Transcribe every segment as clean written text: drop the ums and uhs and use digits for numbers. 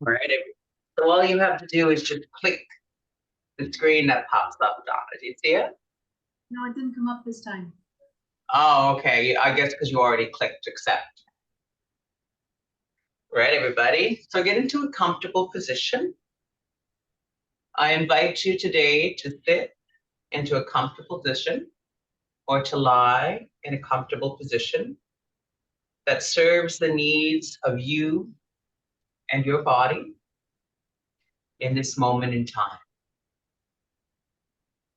All right. So all you have to do is just click the screen that pops up, Donna. Do you see it? No, it didn't come up this time. Oh, okay. I guess because you already clicked accept. Right, everybody. So get into a comfortable position. I invite you today to sit into a comfortable position or to lie in a comfortable position that serves the needs of you and your body in this moment in time.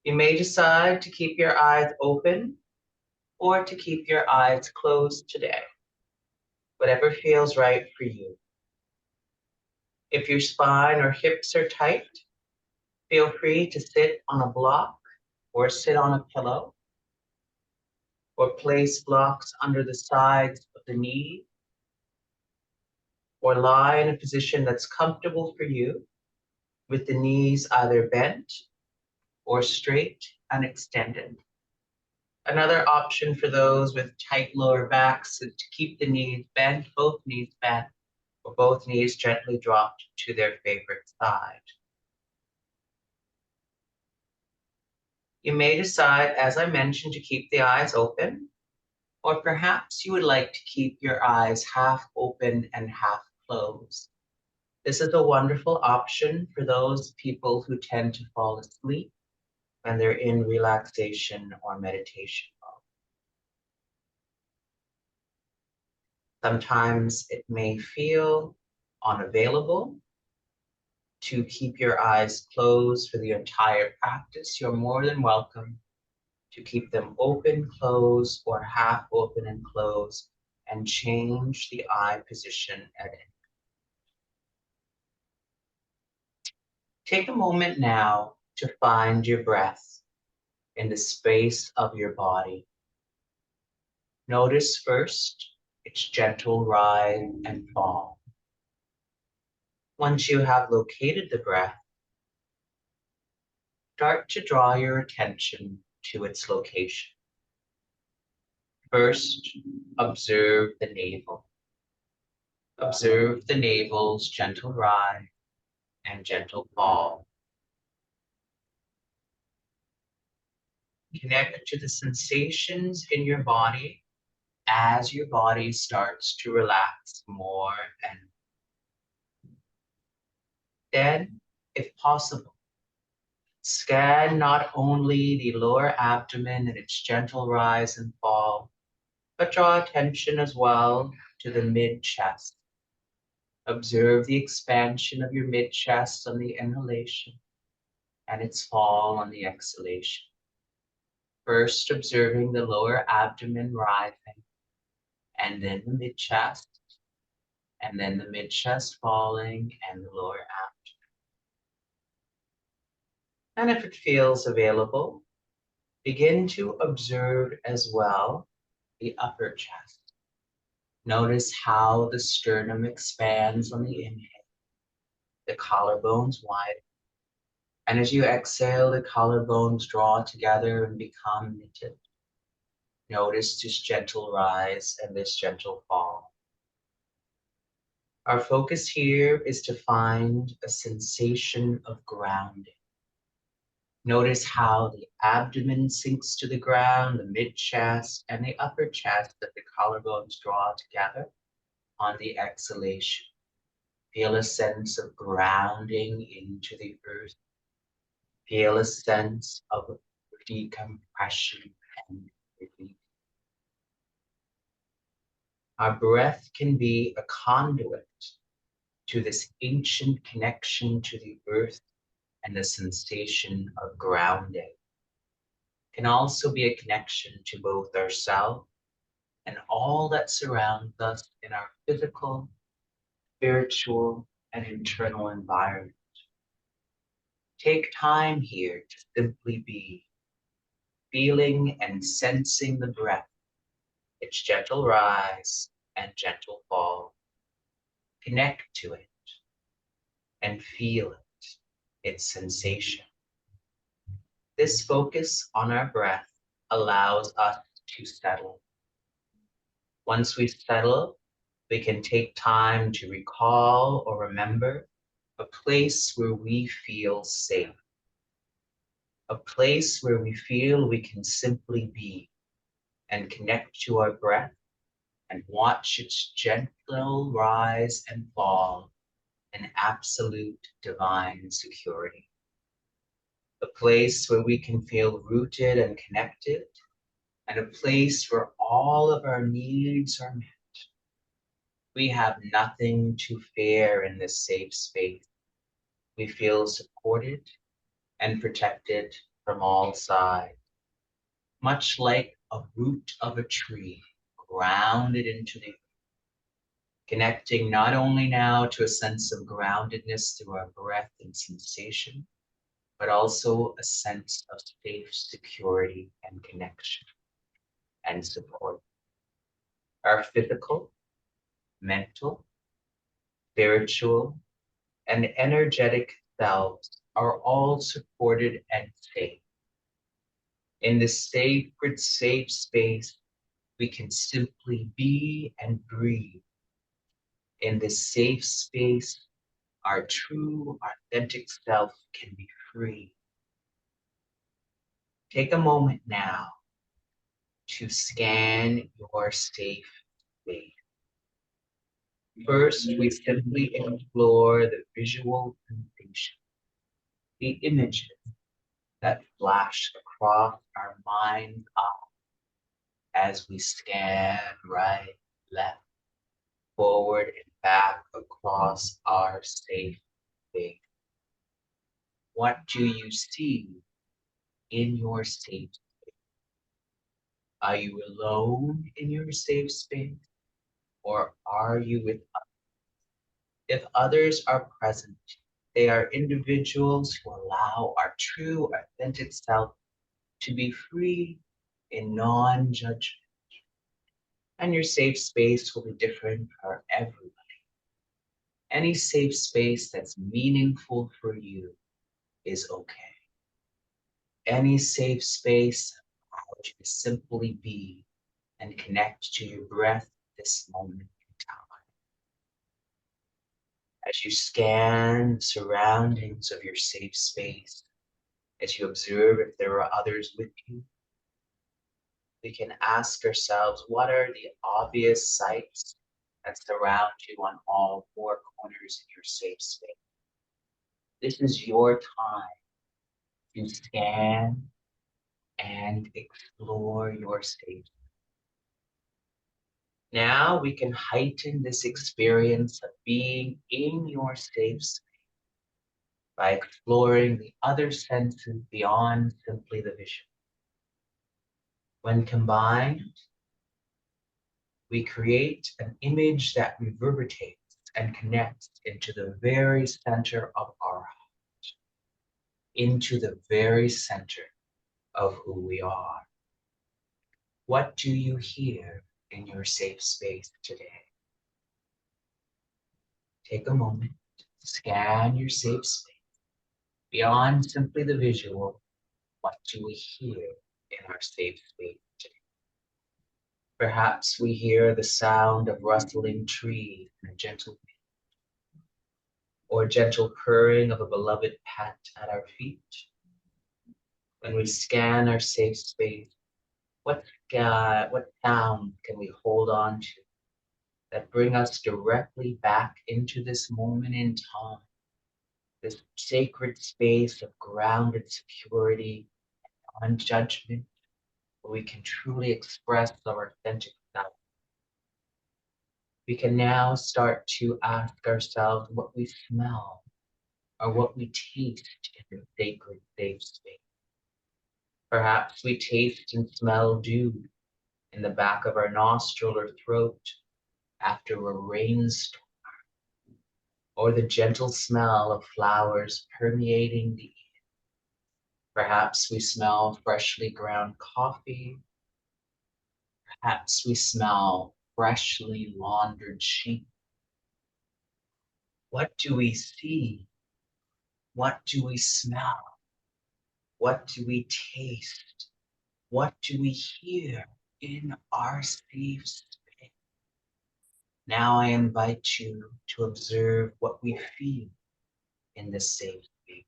You may decide to keep your eyes open or to keep your eyes closed today, whatever feels right for you. If your spine or hips are tight, feel free to sit on a block or sit on a pillow or place blocks under the sides of the knee or lie in a position that's comfortable for you with the knees either bent or straight and extended. Another option for those with tight lower backs is to keep the knees bent, both knees bent, or both knees gently dropped to their favorite side. You may decide, as I mentioned, to keep the eyes open, or perhaps you would like to keep your eyes half open and half closed. This is a wonderful option for those people who tend to fall asleep when they're in relaxation or meditation mode. Sometimes it may feel unavailable to keep your eyes closed for the entire practice. You're more than welcome to keep them open, close, or half open and close, and change the eye position at any. Take a moment now to find your breath in the space of your body. Notice first its gentle rise and fall. Once you have located the breath, start to draw your attention to its location. First, observe the navel. Observe the navel's gentle rise and gentle fall. Connect to the sensations in your body as your body starts to relax more and then, if possible, scan not only the lower abdomen and its gentle rise and fall, but draw attention as well to the mid-chest. Observe the expansion of your mid-chest on the inhalation and its fall on the exhalation. First, observing the lower abdomen rising, and then the mid-chest, and then the mid-chest falling, and the lower abdomen. And if it feels available, begin to observe as well the upper chest. Notice how the sternum expands on the inhale, the collarbones widen, and as you exhale, the collarbones draw together and become knitted. Notice this gentle rise and this gentle fall. Our focus here is to find a sensation of grounding. Notice how the abdomen sinks to the ground, the mid-chest, and the upper chest that the collarbones draw together on the exhalation. Feel a sense of grounding into the earth. Feel a sense of decompression and relief. Our breath can be a conduit to this ancient connection to the earth and the sensation of grounding. It can also be a connection to both ourselves and all that surrounds us in our physical, spiritual, and internal environment. Take time here to simply be, feeling and sensing the breath, its gentle rise and gentle fall. Connect to it and feel it, its sensation. This focus on our breath allows us to settle. Once we settle, we can take time to recall or remember a place where we feel safe, a place where we feel we can simply be and connect to our breath and watch its gentle rise and fall in absolute divine security. A place where we can feel rooted and connected, and a place where all of our needs are met. We have nothing to fear in this safe space. We feel supported and protected from all sides, much like a root of a tree grounded into the earth, connecting not only now to a sense of groundedness through our breath and sensation, but also a sense of safe security and connection and support. Our physical, mental, spiritual, and energetic selves are all supported and safe. In this sacred, safe space, we can simply be and breathe. In this safe space, our true, authentic self can be free. Take a moment now to scan your safe space. First, we simply explore the visual sensation, the images that flash across our mind's eye as we scan right, left, forward, and back across our safe space. What do you see in your safe space? Are you alone in your safe space, or are you with others? If others are present, they are individuals who allow our true, authentic self to be free in non-judgment. And your safe space will be different for everyone. Any safe space that's meaningful for you is okay. Any safe space allows you to simply be and connect to your breath this moment in time. As you scan the surroundings of your safe space, as you observe if there are others with you, we can ask ourselves, what are the obvious sights that surround you on all four corners of your safe space? This is your time to scan and explore your safe. Now we can heighten this experience of being in your safe space by exploring the other senses beyond simply the vision. When combined, we create an image that reverberates and connects into the very center of our heart, into the very center of who we are. What do you hear in your safe space today? Take a moment, scan your safe space. Beyond simply the visual, what do we hear in our safe space today? Perhaps we hear the sound of rustling trees and a gentle wind, or gentle purring of a beloved pet at our feet. When we scan our safe space, what sound can we hold on to that bring us directly back into this moment in time, this sacred space of grounded security and judgment, where we can truly express our authentic self? We can now start to ask ourselves what we smell or what we taste in the sacred safe space. Perhaps we taste and smell dew in the back of our nostril or throat after a rainstorm, or the gentle smell of flowers permeating the air. Perhaps we smell freshly ground coffee. Perhaps we smell freshly laundered sheets. What do we see? What do we smell? What do we taste? What do we hear in our safe space? Now I invite you to observe what we feel in this safe space.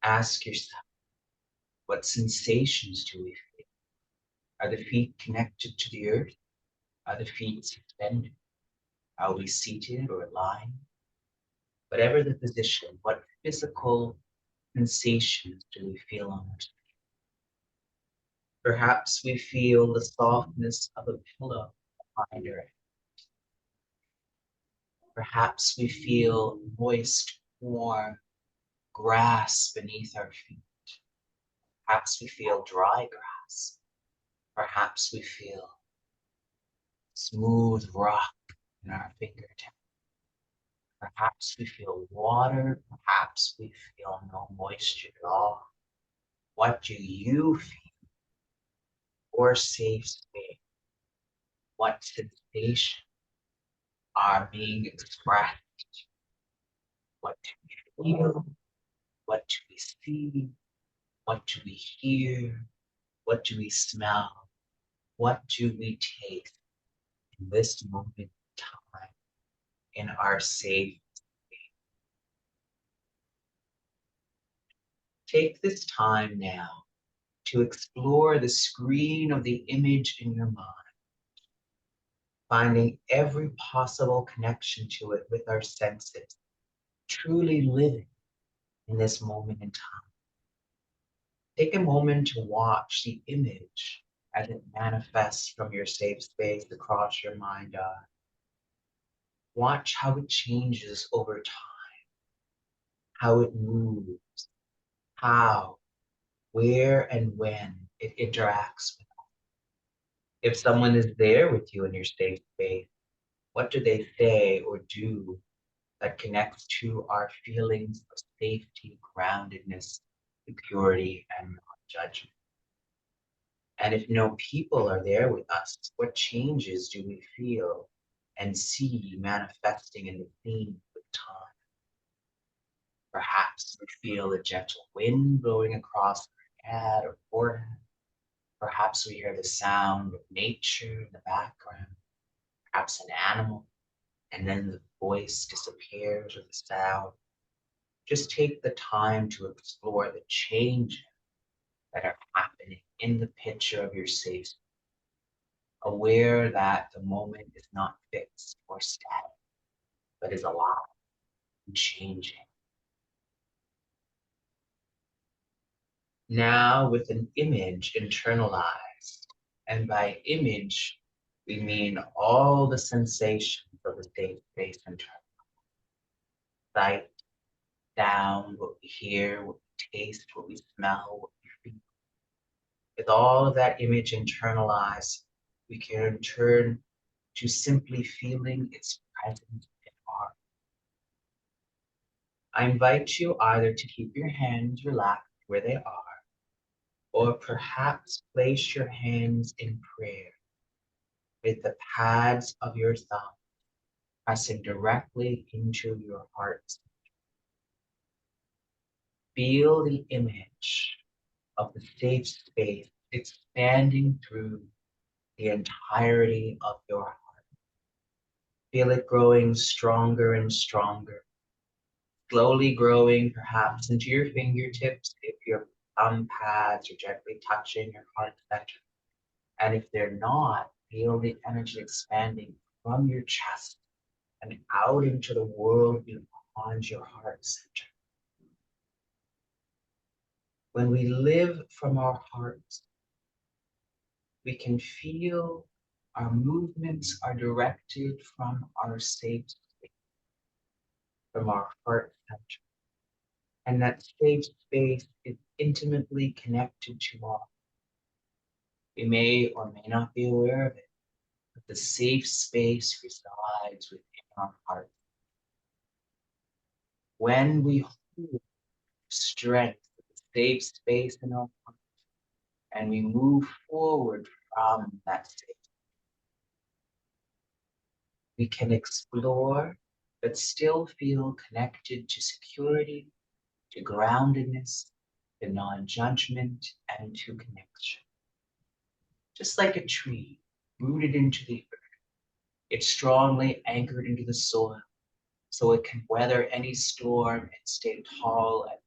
Ask yourself, what sensations do we feel? Are the feet connected to the earth? Are the feet suspended? Are we seated or lying? Whatever the position, what physical sensations do we feel on our feet? Perhaps we feel the softness of a pillow behind our head. Perhaps we feel moist, warm grass beneath our feet. Perhaps we feel dry grass. Perhaps we feel smooth rock in our fingertips. Perhaps we feel water. Perhaps we feel no moisture at all. What do you feel? Or safe space? What sensations are being expressed? What do we feel? What do we see? What do we hear? What do we smell? What do we taste in this moment in time in our safe space? Take this time now to explore the screen of the image in your mind, finding every possible connection to it with our senses, truly living in this moment in time. Take a moment to watch the image as it manifests from your safe space across your mind eye. Watch how it changes over time, how it moves, how, where, and when it interacts with us. If someone is there with you in your safe space, what do they say or do that connects to our feelings of safety, groundedness, security, and non-judgment? And if no people are there with us, what changes do we feel and see manifesting in the scene with time? Perhaps we feel a gentle wind blowing across our head or forehead. Perhaps we hear the sound of nature in the background. Perhaps an animal, and then the voice disappears or the sound. Just take the time to explore the changes that are happening in the picture of your safe space, aware that the moment is not fixed or static, but is alive and changing. Now with an image internalized, and by image, we mean all the sensations of the safe space internal. Sight, sound, what we hear, what we taste, what we smell, what we feel. With all of that image internalized, we can turn to simply feeling its presence in our. I invite you either to keep your hands relaxed where they are, or perhaps place your hands in prayer with the pads of your thumb pressing directly into your heart. Feel the image of the safe space expanding through the entirety of your heart. Feel it growing stronger and stronger, slowly growing perhaps into your fingertips if your thumb pads are gently touching your heart center. And if they're not, feel the energy expanding from your chest and out into the world beyond your heart center. When we live from our hearts, we can feel our movements are directed from our safe space, from our heart center. And that safe space is intimately connected to all. We may or may not be aware of it, but the safe space resides within our heart. When we hold strength of the safe space in our heart, and we move forward from that space, we can explore but still feel connected to security, to groundedness, to non-judgment, and to connection. Just like a tree rooted into the earth, it's strongly anchored into the soil, so it can weather any storm and stay tall, and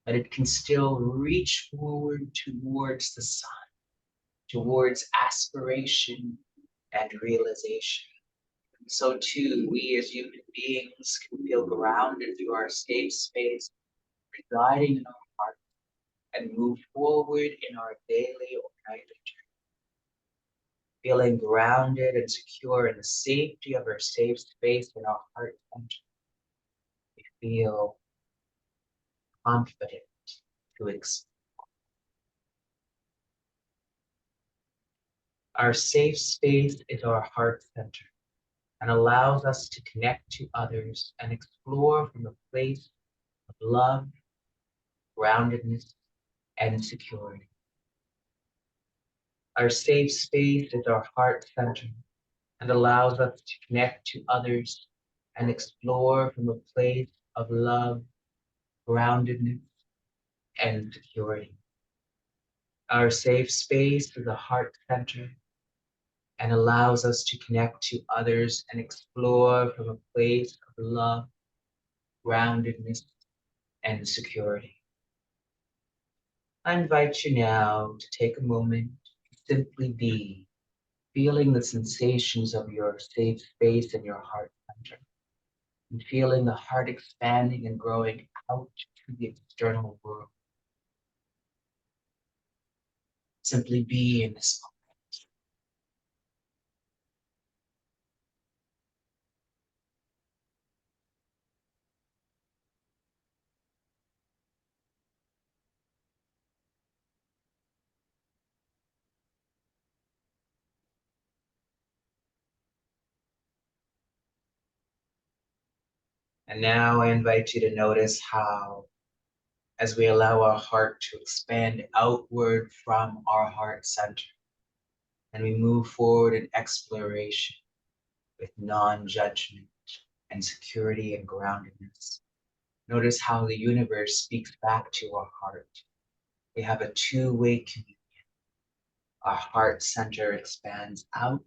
but it can still reach forward towards the sun, towards aspiration and realization. So too, we as human beings can feel grounded through our safe space, residing in our heart, and move forward in our daily or nightly journey, feeling grounded and secure in the safety of our safe space in our heart center. We feel confident to explore. Our safe space is our heart center and allows us to connect to others and explore from a place of love, groundedness, and security. Our safe space is our heart center and allows us to connect to others and explore from a place of love, groundedness, and security. Our safe space is a heart center and allows us to connect to others and explore from a place of love, groundedness, and security. I invite you now to take a moment to simply be, feeling the sensations of your safe space in your heart center, and feeling the heart expanding and growing out to the external world. Simply be in this moment. And now I invite you to notice how, as we allow our heart to expand outward from our heart center, and we move forward in exploration with non-judgment and security and groundedness. Notice how the universe speaks back to our heart. We have a two-way communication. Our heart center expands out.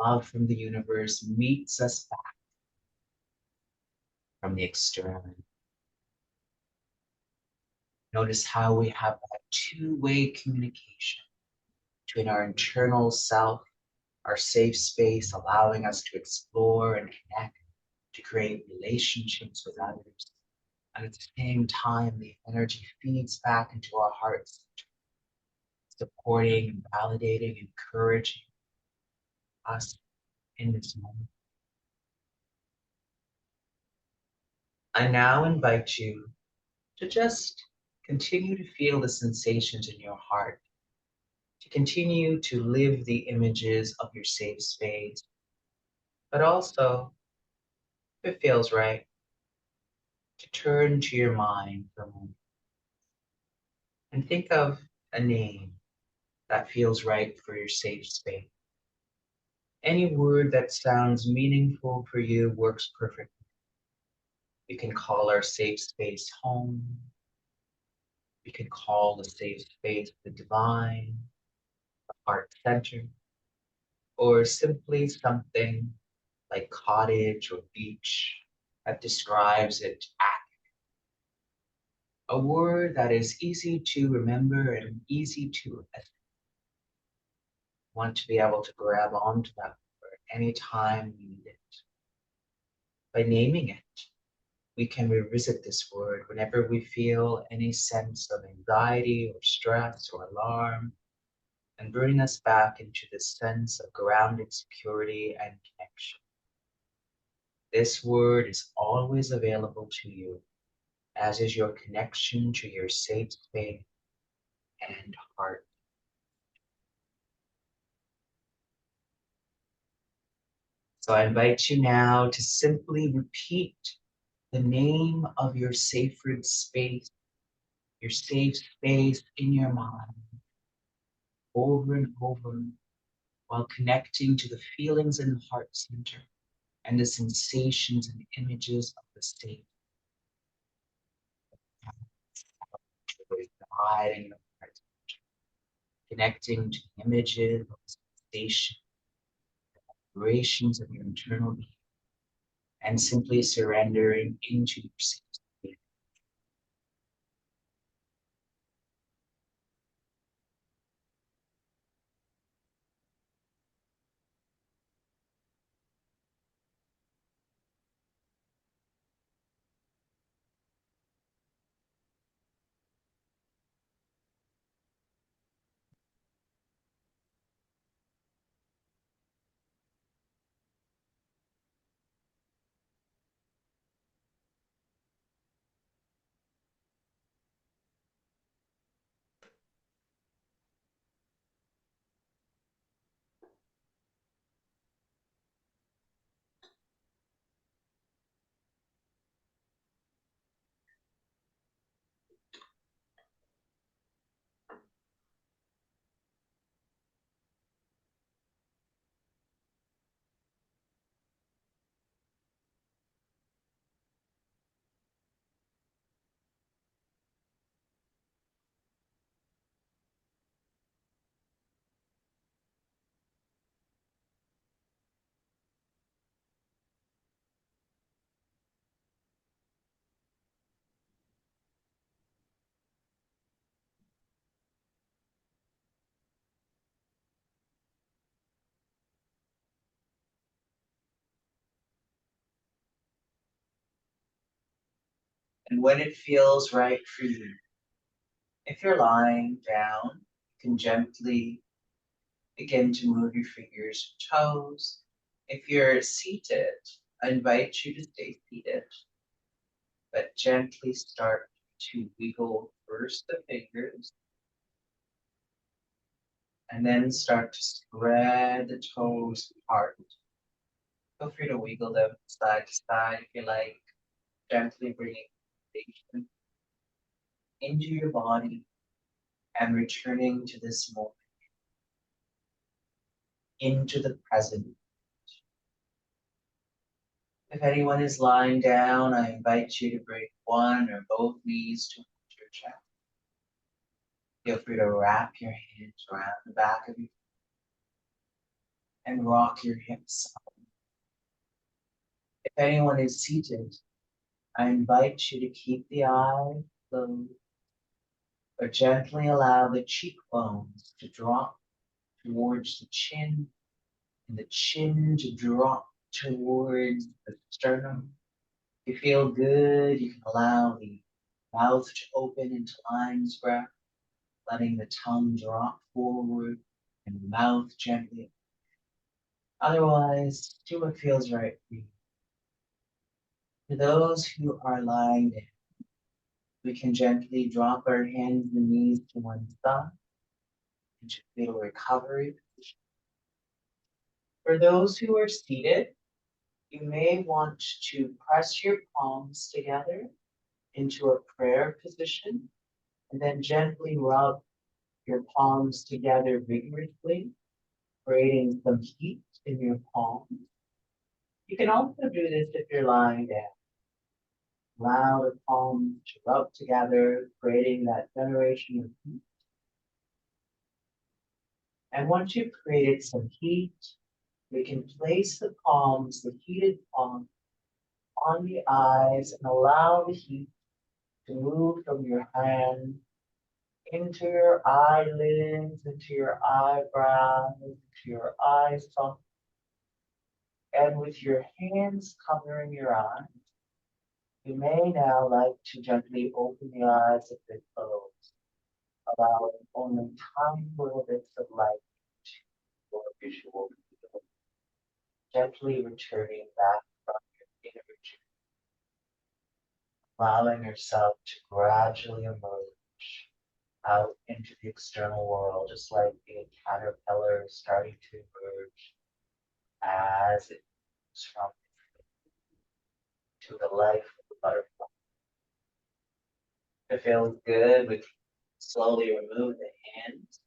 Love from the universe meets us back from the external. Notice how we have a two-way communication between our internal self, our safe space, allowing us to explore and connect, to create relationships with others. And at the same time, the energy feeds back into our hearts, supporting, validating, encouraging us in this moment. I now invite you to just continue to feel the sensations in your heart, to continue to live the images of your safe space, but also, if it feels right, to turn to your mind for a moment and think of a name that feels right for your safe space. Any word that sounds meaningful for you works perfectly. We can call our safe space home. We can call the safe space the divine, the heart center, or simply something like cottage or beach that describes it. A word that is easy to remember and easy to want to be able to grab onto that word anytime we need it. By naming it, we can revisit this word whenever we feel any sense of anxiety or stress or alarm, and bring us back into this sense of grounded security and connection. This word is always available to you, as is your connection to your safe space and heart. So I invite you now to simply repeat the name of your sacred space, your safe space in your mind, over and over, while connecting to the feelings in the heart center and the sensations and images of the state. Guiding the heart center, connecting to the images of the sensation, vibrations of your internal being, and simply surrendering into your seat. And when it feels right for you, if you're lying down, you can gently begin to move your fingers and toes. If you're seated, I invite you to stay seated, but gently start to wiggle first the fingers and then start to spread the toes apart. Feel free to wiggle them side to side if you like, gently bringing sensation into your body and returning to this moment, into the present. If anyone is lying down, I invite you to bring one or both knees to your chest. Feel free to wrap your hands around the back of your and rock your hips. If anyone is seated, I invite you to keep the eyes closed or gently allow the cheekbones to drop towards the chin and the chin to drop towards the sternum. If you feel good, you can allow the mouth to open into lion's breath, letting the tongue drop forward and the mouth gently. Otherwise, do what feels right for you. For those who are lying down, we can gently drop our hands and knees to one side into fetal recovery. For those who are seated, you may want to press your palms together into a prayer position and then gently rub your palms together vigorously, creating some heat in your palms. You can also do this if you're lying down. Allow the palms to rub together, creating that generation of heat. And once you've created some heat, we can place the palms, the heated palms, on the eyes and allow the heat to move from your hand into your eyelids, into your eyebrows, into your eye socket. And with your hands covering your eyes, you may now like to gently open the eyes a bit closed, allowing only tiny little bits of light to your visual field, gently returning back from your inner journey, allowing yourself to gradually emerge out into the external world, just like a caterpillar starting to emerge as it moves from to the life of the butterfly. If it feels good, we can slowly remove the hands,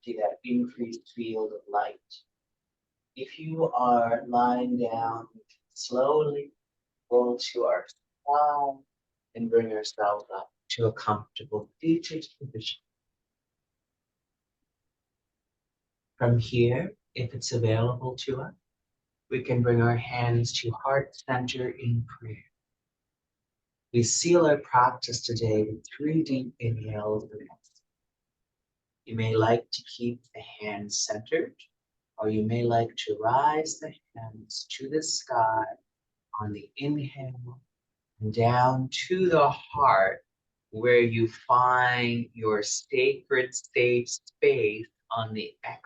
see that increased field of light. If you are lying down, we can slowly roll to our side and bring ourselves up to a comfortable seated position. From here, if it's available to us, We can bring our hands to heart center in prayer. We seal our practice today with 3 deep inhales and exhales. You may like to keep the hands centered, or you may like to rise the hands to the sky on the inhale and down to the heart, where you find your sacred safe space on the exhale.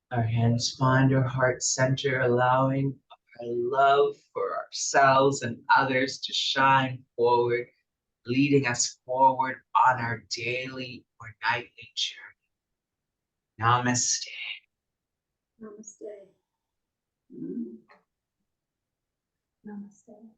Our hands find our heart center, allowing our love for ourselves and others to shine forward, leading us forward on our daily or nightly journey. Namaste. Namaste. Namaste.